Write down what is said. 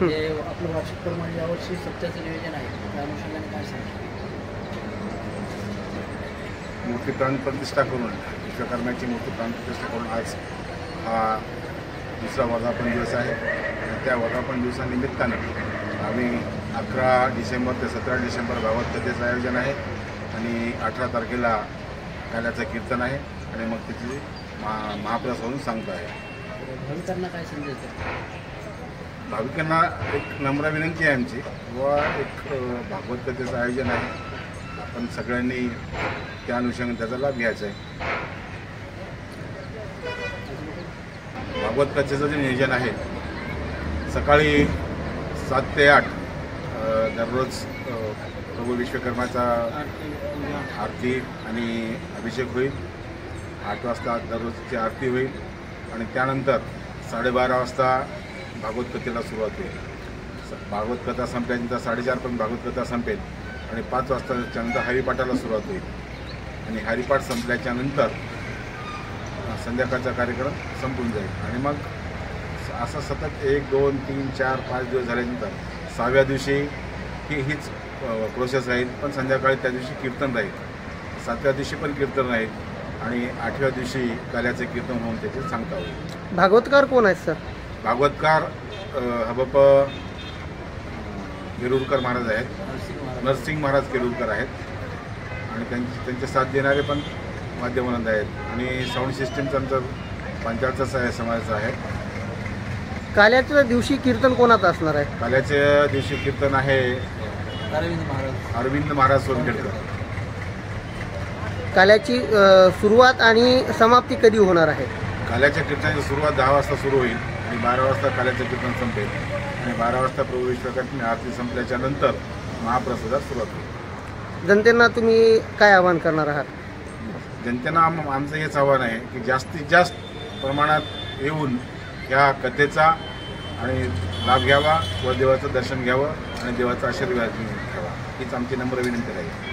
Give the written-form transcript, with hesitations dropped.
ते आपलं वार्षिक प्रमाण यावर्षी सप्त्याचं नियोजन आहे, त्या अनुषंगाने काय सांगता? मूर्ती प्राणप्रतिष्ठा करून विश्वकर्माची मूर्ती प्राणप्रतिष्ठा करून आज हा दुसरा वर्धापन दिवस आहे. त्या वर्धापन दिवसानिमित्तानं आम्ही 11 डिसेंबर ते 17 डिसेंबर भागवत कथेचं आयोजन आहे आणि 18 तारखेला काल्याचं कीर्तन आहे आणि मग तिची महाप्रसाद म्हणून सांगता आहे. भाविकांना काय संदेश द्या? भाविकांना एक नम्र विनंती आहे आमची व एक भागवत कथेचं आयोजन आहे, आपण सगळ्यांनी त्या अनुषंगाने त्याचा लाभ घ्यायचा आहे. भागवत कथेचं जे नियोजन आहे सकाळी 7 ते 8 दररोज प्रभू विश्वकर्माचा आरती आणि अभिषेक होईल. 8 वाजता दररोजची आरती होईल आणि त्यानंतर 12:30 वाजता भागवत कथेला सुरुवात होईल. भागवत कथा संपल्यानंतर 4:30 पर्यंत भागवत कथा संपेल आणि 5 वाजताच्या नंतर हरिपाठाला सुरुवात होईल आणि हरिपाठ संपल्याच्या नंतर संध्याकाळचा कार्यक्रम संपून जाईल आणि मग असं सतत 1, 2, 3, 4, 5 दिवस झाल्यानंतर 6व्या दिवशी हीच प्रोसेस राहील, पण संध्याकाळी त्या दिवशी कीर्तन राहील. 7व्या दिवशी पण कीर्तन राहील आणि 8व्या दिवशी काल्याचे कीर्तन होऊन त्याची सांगता होईल. भागवतकार कोण आहेत सर? भागवतकार हबप केरुरकर महाराज आहेत, नरसिंग महाराज केरुरकर आहेत आणि त्यांचे साथ देणारे पण वाद्यवनंद आहेत आणि साऊंड सिस्टीमचं आमचं पंचायतचा समाजाचं आहे. काल्याच्या दिवशी कीर्तन कोणाचं असणार आहे? काल्याच्या दिवशी कीर्तन आहे अरविंद महाराज सोनखेडकर. काल्याची सुरुवात आणि समाप्ती कधी होणार आहे? काल्याच्या कीर्तनाची सुरुवात 10 वाजता सुरू होईल आणि 12 वाजता काल्याचं कीर्तन संपेल आणि 12 वाजता प्रभू विश्वकर्मा आरती संपल्याच्या नंतर महाप्रसादात सुरुवात होईल. जनतेला तुम्ही काय आवाहन करणार आहात? जनतेनं आमचं हेच आव्हान आहे की जास्तीत जास्त प्रमाणात येऊन ह्या कथेचा आणि लाभ घ्यावा व देवाचं दर्शन घ्यावं आणि देवाचा आशीर्वाद घ्यावा हीच आमची नम्र विनंती आहे.